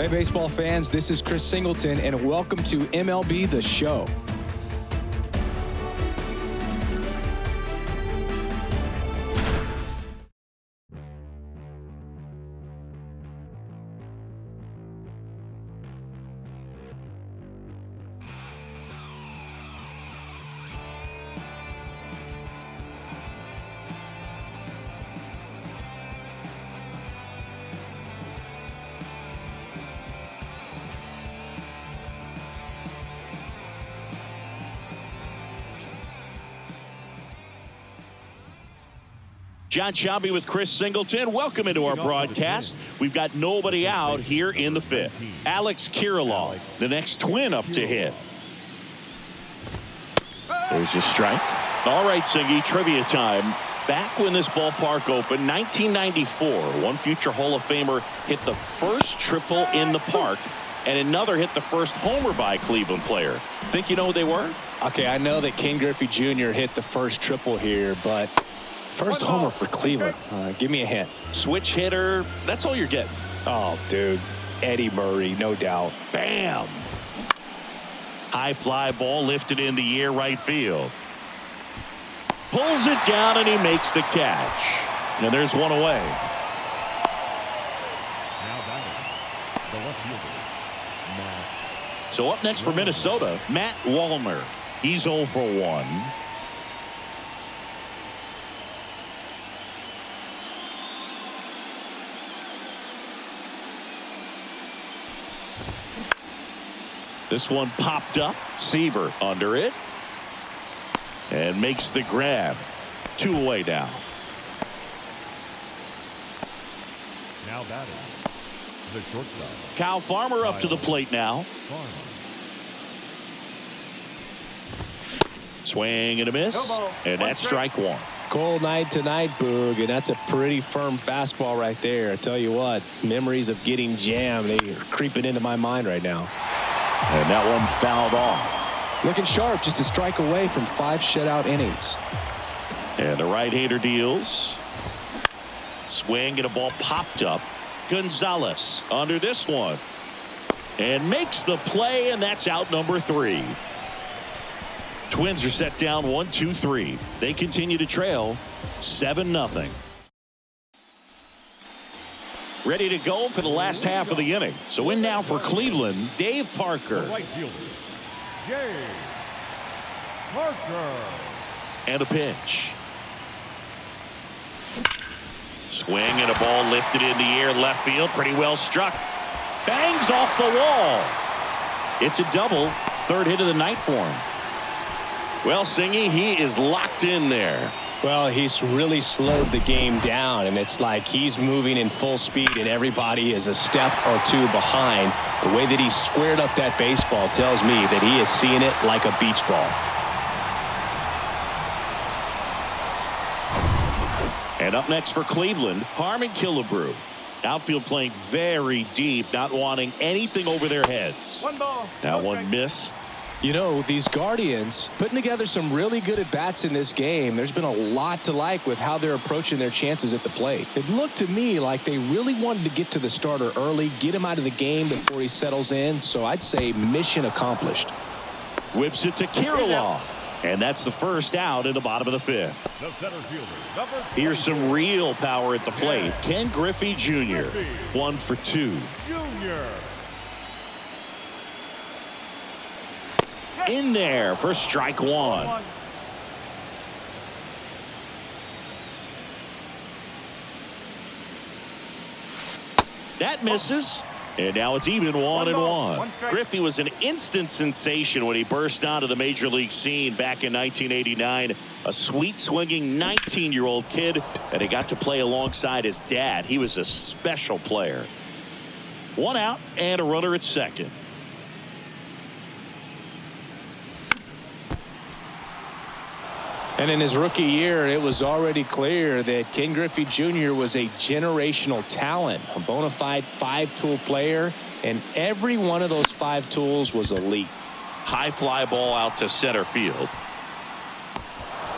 Hey, baseball fans, this is Chris Singleton, and welcome to MLB The Show. John Shelby with Chris Singleton. Welcome into our broadcast. We've got nobody out here in the fifth. Alex Kirilloff, the next Twin up to hit. There's a strike. All right, Singy, trivia time. Back when this ballpark opened, 1994, one future Hall of Famer hit the first triple in the park, and another hit the first homer by a Cleveland player. Think you know who they were? Okay, I know that Ken Griffey Jr. hit the first triple here, but first homer for Cleveland. Give me a hint. Switch hitter. That's all you're getting. Oh, dude. Eddie Murray, no doubt. Bam. High fly ball lifted in the air right field. Pulls it down and he makes the catch. And there's one away. Now batting, the left fielder, Matt. So up next for Minnesota, Matt Wallner. He's 0 for 1. This one popped up. Seaver under it. And makes the grab. 2 away now. Now batting, the shortstop. Kyle Farmer up to the plate now. Swing and a miss. And that's strike one. Cold night tonight, Boog, and that's a pretty firm fastball right there. I tell you what, memories of getting jammed, they are creeping into my mind right now. And that one fouled off. Looking sharp, just a strike away from 5 shutout innings. And the right-hander deals. Swing and a ball popped up. Gonzalez under this one. And makes the play, and that's out number 3. Twins are set down 1-2-3. They continue to trail 7-0. Ready to go for the last half of the inning. So in now for Cleveland, Dave Parker. Right fielder, Dave Parker. And a pitch. Swing and a ball lifted in the air left field. Pretty well struck. Bangs off the wall. It's a double. 3rd hit of the night for him. Well, Singy, he is locked in there. Well, he's really slowed the game down, and it's like he's moving in full speed, and everybody is a step or 2 behind. The way that he squared up that baseball tells me that he is seeing it like a beach ball. And up next for Cleveland, Harmon Killebrew. Outfield playing very deep, not wanting anything over their heads. That one missed. You know, these Guardians putting together some really good at-bats in this game. There's been a lot to like with how they're approaching their chances at the plate. It looked to me like they really wanted to get to the starter early, get him out of the game before he settles in. So I'd say mission accomplished. Whips it to Kirilloff. And that's the first out in the bottom of the 5th. The center fielder, Here's some real power at the plate. Ken Griffey Jr. 1 for 2. Junior. In there for strike 1. That misses. And now it's even 1-1. Griffey was an instant sensation when he burst onto the major league scene back in 1989. A sweet swinging 19-year-old kid, and he got to play alongside his dad. He was a special player. 1 out and a runner at second. And in his rookie year, it was already clear that Ken Griffey Jr. was a generational talent, a bona fide 5-tool player, and every one of those 5 tools was elite. High fly ball out to center field.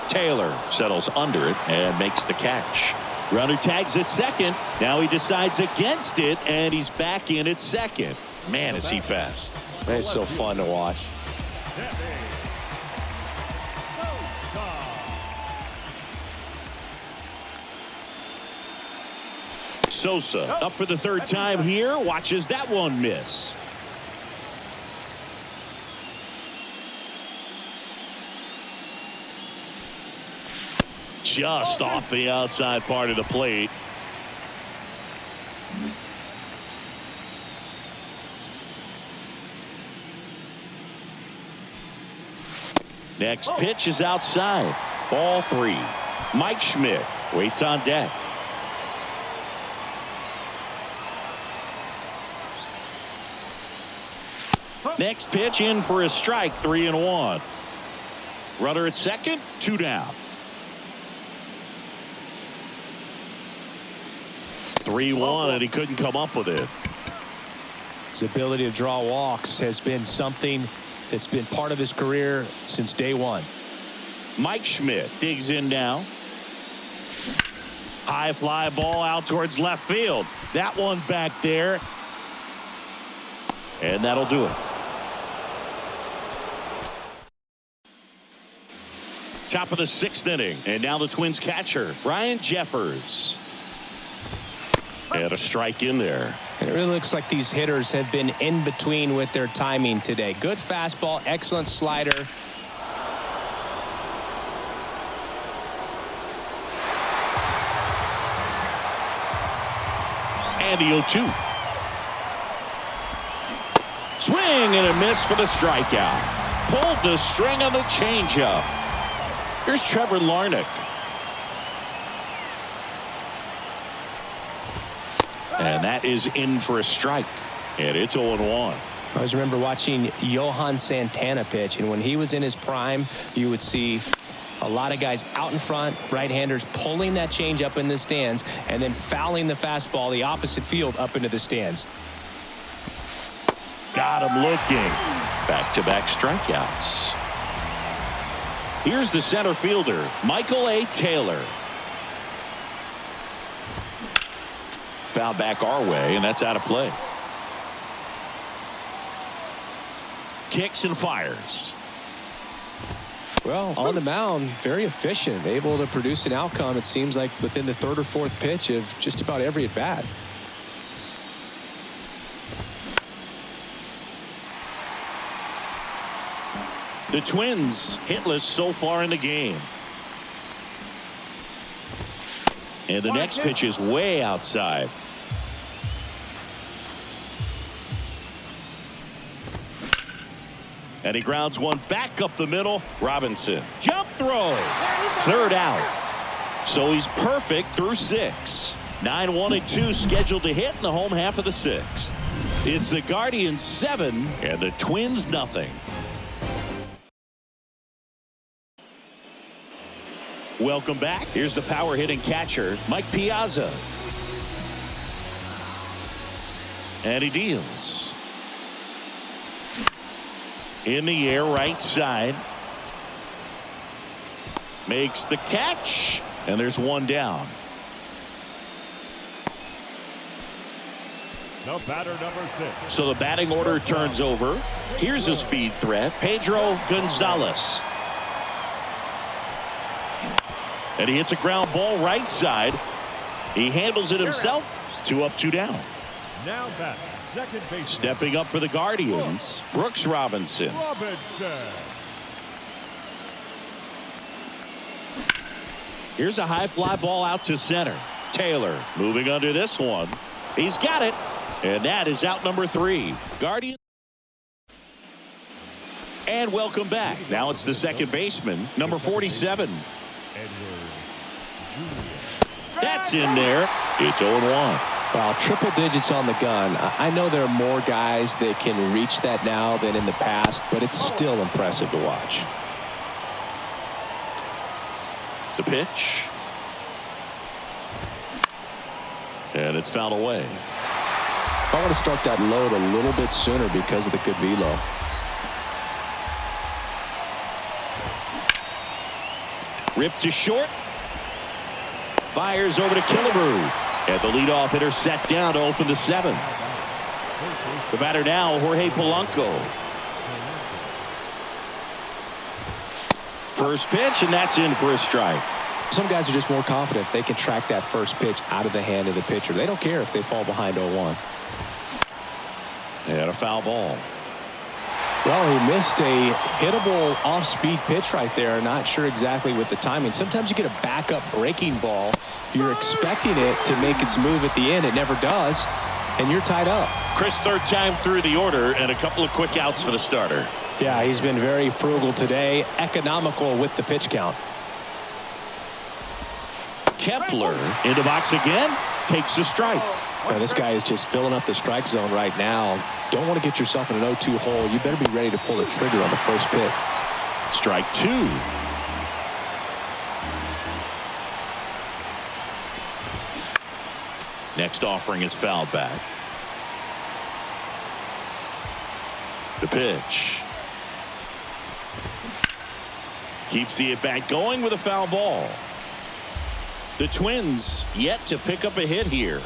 Taylor settles under it and makes the catch. Runner tags at second. Now he decides against it, and he's back in at second. Man, is he fast. It's so fun to watch. Sosa up for the third time here. Watches that one miss. Just off the outside part of the plate. Next pitch is outside. Ball 3. Mike Schmidt waits on deck. Next pitch in for a strike, 3-1. Runner at second, 2 down. 3-1, and he couldn't come up with it. His ability to draw walks has been something that's been part of his career since day one. Mike Schmidt digs in now. High fly ball out towards left field. That one back there. And that'll do it. Top of the 6th inning. And now the Twins catcher, Ryan Jeffers. And a strike in there. And it really looks like these hitters have been in between with their timing today. Good fastball, excellent slider. And the 0-2. Swing and a miss for the strikeout. Pulled the string on the changeup. Here's Trevor Larnach. And that is in for a strike. And it's 0-1. I always remember watching Johan Santana pitch, and when he was in his prime, you would see a lot of guys out in front, right-handers pulling that change up in the stands and then fouling the fastball the opposite field up into the stands. Got him looking. Back-to-back strikeouts. Here's the center fielder, Michael A. Taylor. Foul back our way, and that's out of play. Kicks and fires. Well, on the mound, very efficient, able to produce an outcome, it seems like, within the 3rd or 4th pitch of just about every at-bat. The Twins hitless so far in the game. And the next pitch is way outside. And he grounds one back up the middle. Robinson. Jump throw. 3rd out. So he's perfect through 6. 9-1-2 scheduled to hit in the home half of the 6th. It's the Guardians 7 and the Twins nothing. Welcome back. Here's the power hitting catcher, Mike Piazza. And he deals. In the air, right side. Makes the catch. And there's 1 down. The batter, number 6. So the batting order turns over. Here's a speed threat, Pedro Gonzalez. And he hits a ground ball right side. He handles it himself. 2 up, 2 down. Now back, second base. Stepping up for the Guardians, Brooks Robinson. Here's a high fly ball out to center. Taylor moving under this one. He's got it. And that is out number 3. Guardians. And welcome back. Now it's the second baseman, number 47. That's in there. It's 0-1. Wow, triple digits on the gun. I know there are more guys that can reach that now than in the past, but it's still impressive to watch. The pitch. And it's fouled away. I want to start that load a little bit sooner because of the good velo. Ripped to short. Fires over to Killebrew. And the leadoff hitter set down to open the 7th. The batter now, Jorge Polanco. First pitch, and that's in for a strike. Some guys are just more confident they can track that first pitch out of the hand of the pitcher. They don't care if they fall behind 0-1. And a foul ball. Well, he missed a hittable off-speed pitch right there. Not sure exactly with the timing. Sometimes you get a backup breaking ball. You're expecting it to make its move at the end. It never does, and you're tied up. Chris, third time through the order, and a couple of quick outs for the starter. Yeah, he's been very frugal today. Economical with the pitch count. Kepler in the box again. Takes a strike. Now, this guy is just filling up the strike zone right now. Don't want to get yourself in an 0-2 hole. You better be ready to pull the trigger on the first pitch. Strike 2. Next offering is fouled back. The pitch. Keeps the at-bat going with a foul ball. The Twins yet to pick up a hit here.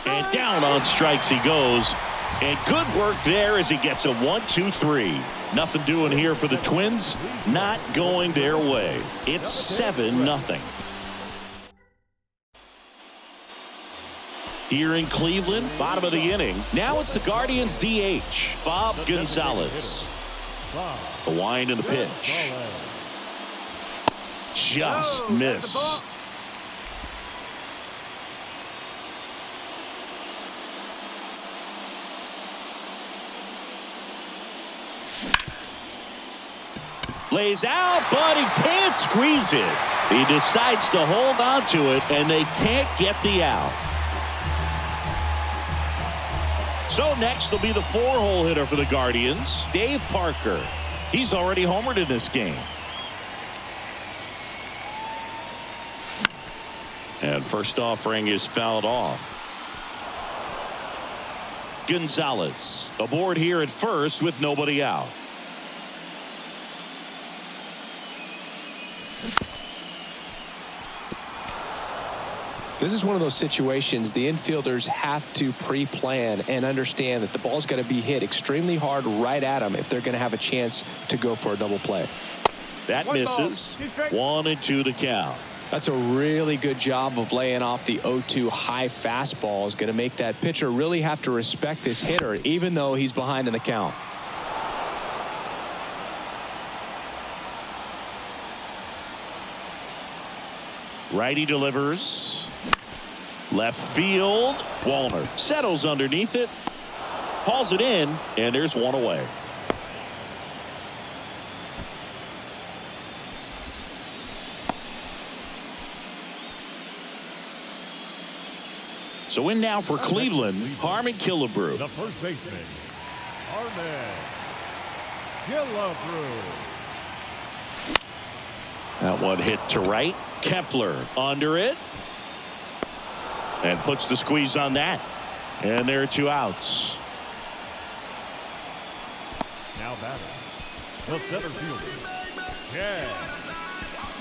And down on strikes he goes. And good work there as he gets a 1-2-3. Nothing doing here for the Twins. Not going their way. It's 7-0. Here in Cleveland, bottom of the inning. Now it's the Guardians DH, Bob Gonzalez. The wind and the pitch. Just missed. Lays out, but he can't squeeze it. He decides to hold on to it, and they can't get the out. So next will be the 4-hole hitter for the Guardians, Dave Parker. He's already homered in this game. And first offering is fouled off. Gonzalez aboard here at first with nobody out. This is one of those situations the infielders have to pre-plan and understand that the ball's got to be hit extremely hard right at them if they're going to have a chance to go for a double play. That misses. 1-2 the count. That's a really good job of laying off the 0-2 high fastball. Is going to make that pitcher really have to respect this hitter even though he's behind in the count. Righty delivers. Left field. Wallner settles underneath it. Hauls it in, and there's one away. So in now for Cleveland, Harmon Killebrew. The first baseman, Harmon Killebrew. That one hit to right. Kepler under it. And puts the squeeze on that. And there are 2 outs. Now batting, the center fielder, Ken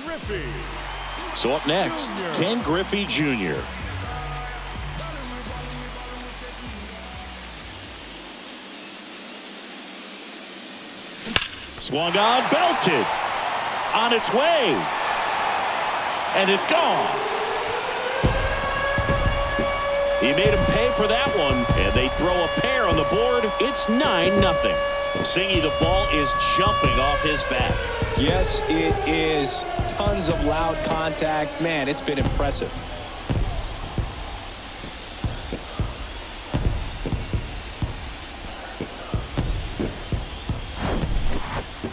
Griffey. So up next, Ken Griffey Jr. Swung on, belted. On its way. And it's gone. He made him pay for that one. And they throw a pair on the board. It's 9-0. Singy, the ball is jumping off his bat. Yes, it is. Tons of loud contact. Man, it's been impressive.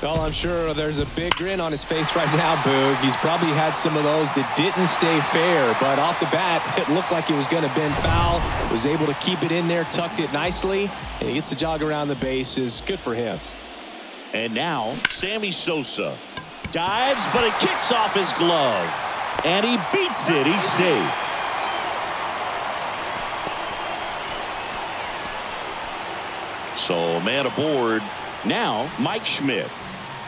Well, I'm sure there's a big grin on his face right now, Boog. He's probably had some of those that didn't stay fair, but off the bat, it looked like it was going to bend foul. Was able to keep it in there, tucked it nicely, and he gets the jog around the bases. Good for him. And now, Sammy Sosa dives, but it kicks off his glove. And he beats it. He's safe. So, man aboard. Now, Mike Schmidt.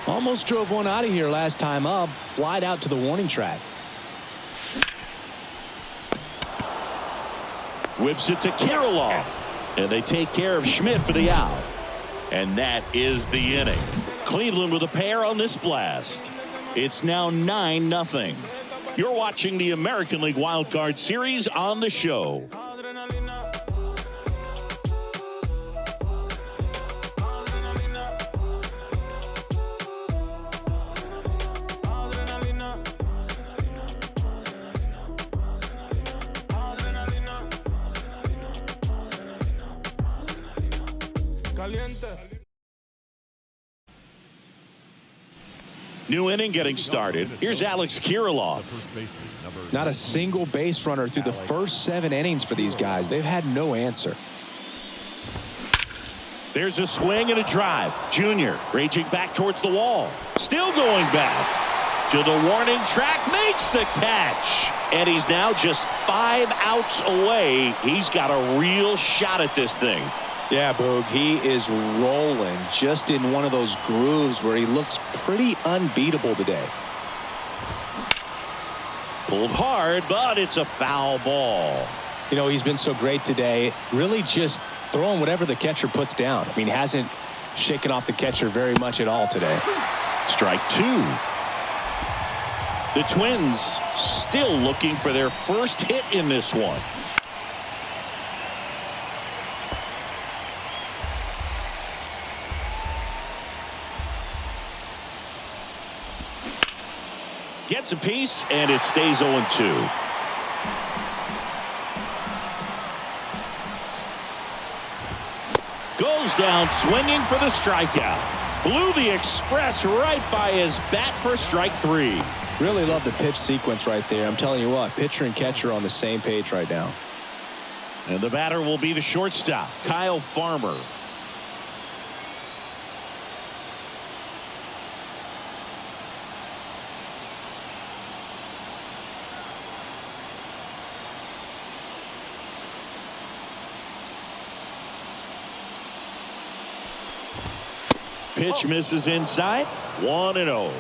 Almost drove one out of here last time up. Flied out to the warning track. Whips it to Kirilloff. And they take care of Schmidt for the out. And that is the inning. Cleveland with a pair on this blast. It's now 9-0. You're watching the American League Wild Card Series on the show. New inning getting started. Here's Alex Kirilloff. Not a single base runner through the first 7 innings for these guys. They've had no answer. There's a swing and a drive. Junior raging back towards the wall. Still going back to the warning track. Makes the catch. And he's now just 5 outs away. He's got a real shot at this thing. Yeah, Boog, he is rolling just in one of those grooves where he looks pretty unbeatable today. Pulled hard, but it's a foul ball. You know, he's been so great today. Really just throwing whatever the catcher puts down. I mean, hasn't shaken off the catcher very much at all today. Strike 2. The Twins still looking for their first hit in this one. Gets a piece, and it stays 0-2. Goes down swinging for the strikeout. Blew the express right by his bat for strike 3. Really love the pitch sequence right there. I'm telling you what, pitcher and catcher on the same page right now. And the batter will be the shortstop, Kyle Farmer. Pitch misses inside. 1-0.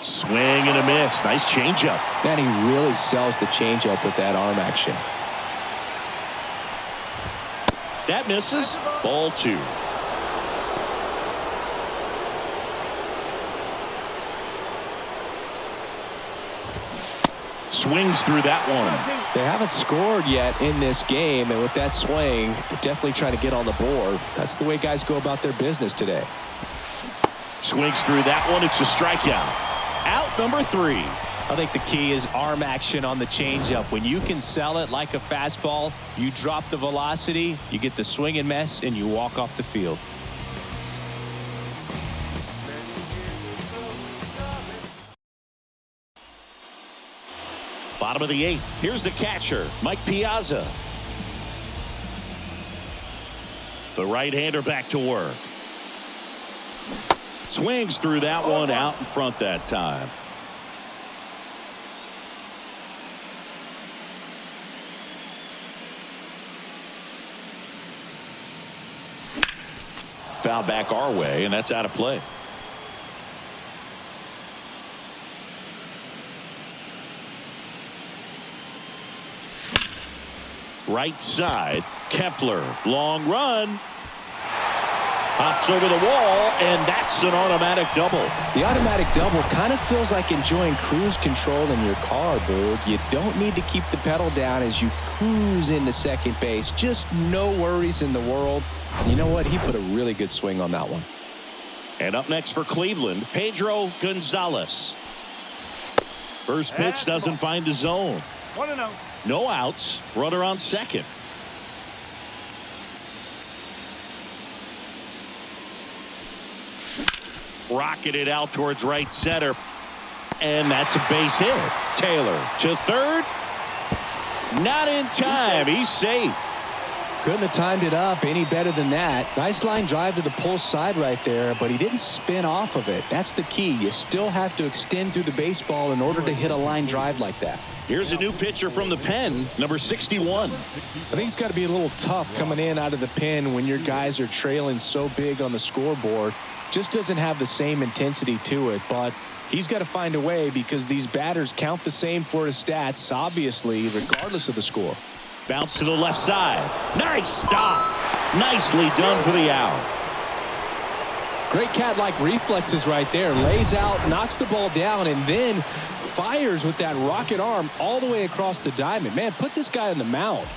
Swing and a miss. Nice changeup. Man, he really sells the changeup with that arm action. That misses. Ball 2. Swings through that one. They haven't scored yet in this game, and with that swing, they're definitely trying to get on the board. That's the way guys go about their business today. Swings through that one. It's a strikeout. Out number 3. I think the key is arm action on the changeup. When you can sell it like a fastball, you drop the velocity, you get the swing and miss, and you walk off the field. Bottom of the 8th. Here's the catcher, Mike Piazza. The right-hander back to work. Swings through that one, out in front that time. Foul back our way, and that's out of play. Right side, Kepler, long run. Pops over the wall, and that's an automatic double. The automatic double kind of feels like enjoying cruise control in your car, Boog. You don't need to keep the pedal down as you cruise into second base. Just no worries in the world. You know what? He put a really good swing on that one. And up next for Cleveland, Pedro Gonzalez. First pitch doesn't find the zone. 1-0. No outs. Runner on second. Rocketed out towards right center. And that's a base hit. Taylor to third. Not in time. He's safe. Couldn't have timed it up any better than that. Nice line drive to the pull side right there, but he didn't spin off of it. That's the key. You still have to extend through the baseball in order to hit a line drive like that. Here's a new pitcher from the pen, number 61. I think it's got to be a little tough coming in out of the pen when your guys are trailing so big on the scoreboard. Just doesn't have the same intensity to it, but He's got to find a way because these batters count the same for his stats, obviously, regardless of the score. Bounce to the left side. Nice stop. Nicely done for the out. Great cat-like reflexes right there. Lays out, knocks the ball down, and then fires with that rocket arm all the way across the diamond. Man, put this guy on the mound.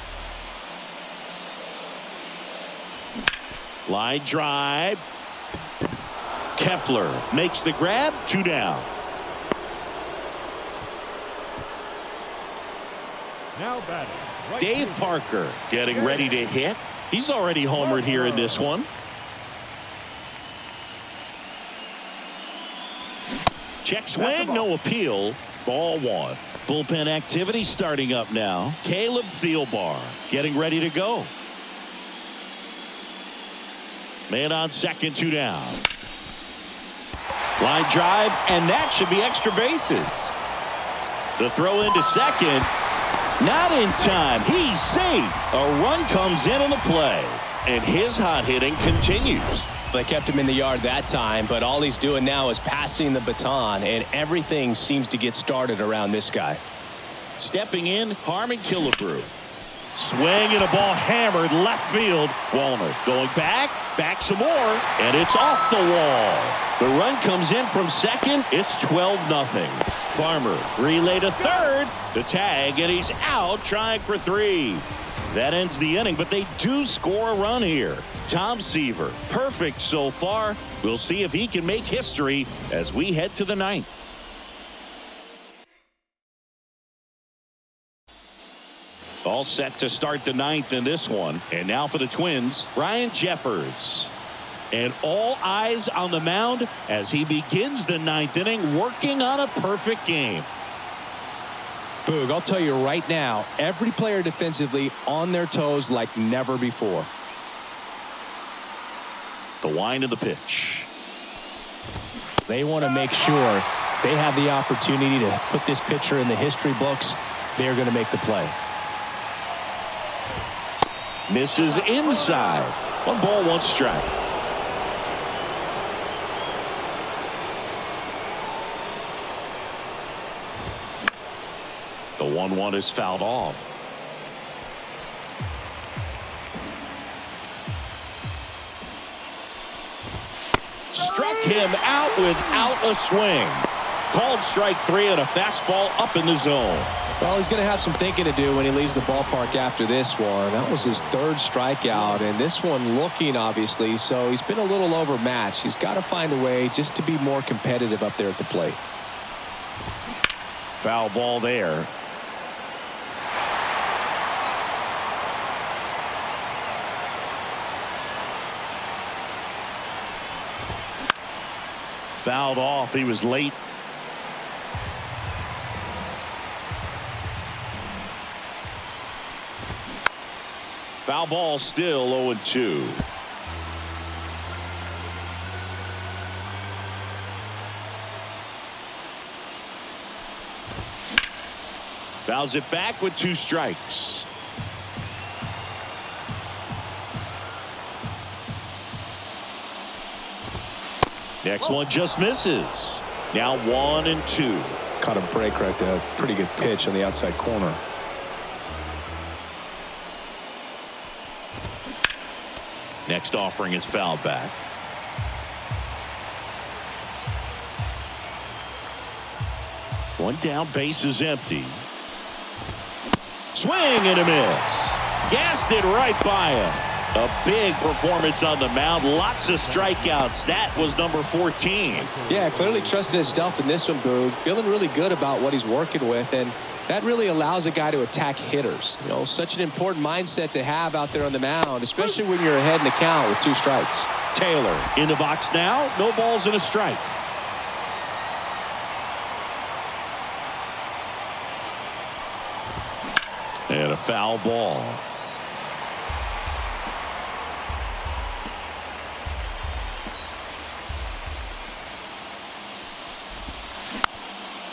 Line drive. Kepler makes the grab. 2 down. Now batting. Right Dave field. Parker getting ready to hit. He's already homered here in this one. Check swing, no appeal. Ball 1. Bullpen activity starting up now. Caleb Thielbar getting ready to go. Man on second, 2 down. Line drive, and that should be extra bases. The throw into second. Not in time. He's safe. A run comes in on the play, and his hot hitting continues. They kept him in the yard that time, but all he's doing now is passing the baton, and everything seems to get started around this guy. Stepping in, Harmon Killebrew. Swing and a ball hammered left field. Walner going back some more, and it's off the wall. The run comes in from second. It's 12-0. Farmer relay to third. The tag, and he's out trying for 3. That ends the inning, but they do score a run here. Tom Seaver, perfect so far. We'll see if he can make history as we head to the 9th. All set to start the 9th in this one. And now for the Twins, Ryan Jeffers. And all eyes on the mound as he begins the 9th inning, working on a perfect game. Boog, I'll tell you right now, every player defensively on their toes like never before. The wind of the pitch. They want to make sure they have the opportunity to put this pitcher in the history books. They're going to make the play. Misses inside. 1 ball, 1 strike. The 1-1 is fouled off. Struck him out without a swing. Called strike 3 and a fastball up in the zone. Well, he's going to have some thinking to do when he leaves the ballpark after this one. That was his 3rd strikeout, and this one looking, obviously, so he's been a little overmatched. He's got to find a way just to be more competitive up there at the plate. Foul ball there. Fouled off. He was late. Foul ball, still 0-2. Fouls it back with 2 strikes. Next one just misses. Now 1-2. Caught a break right there. Pretty good pitch on the outside corner. Next offering is fouled back. One down, base is empty. Swing and a miss. Gassed it right by him. A big performance on the mound. Lots of strikeouts. That was number 14. Yeah, clearly trusted his stuff in this one, Boog. Feeling really good about what he's working with, and that really allows a guy to attack hitters. You know, such an important mindset to have out there on the mound, especially when you're ahead in the count with 2 strikes. Taylor in the box now. No balls and a strike. And a foul ball.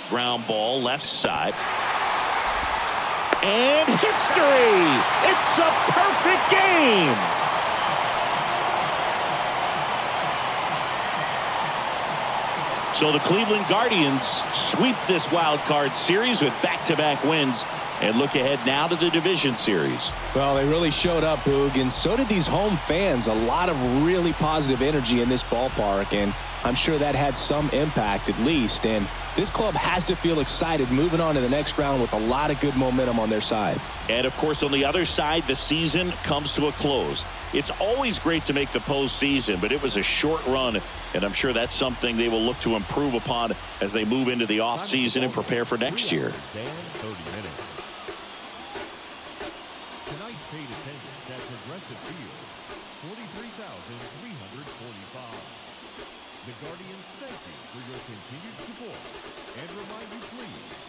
Ground ball left side. And history! It's a perfect game! So the Cleveland Guardians sweep this wild card series with back-to-back wins and look ahead now to the division series. Well, they really showed up, Boog, and so did these home fans. A lot of really positive energy in this ballpark, and I'm sure that had some impact at least. And this club has to feel excited moving on to the next round with a lot of good momentum on their side. And, of course, on the other side, the season comes to a close. It's always great to make the postseason, but it was a short run, and I'm sure that's something they will look to improve upon as they move into the offseason and prepare for next year. Tonight's paid attendance at Progressive Field, 43,345. The Guardians thank you for your continued support and remind you please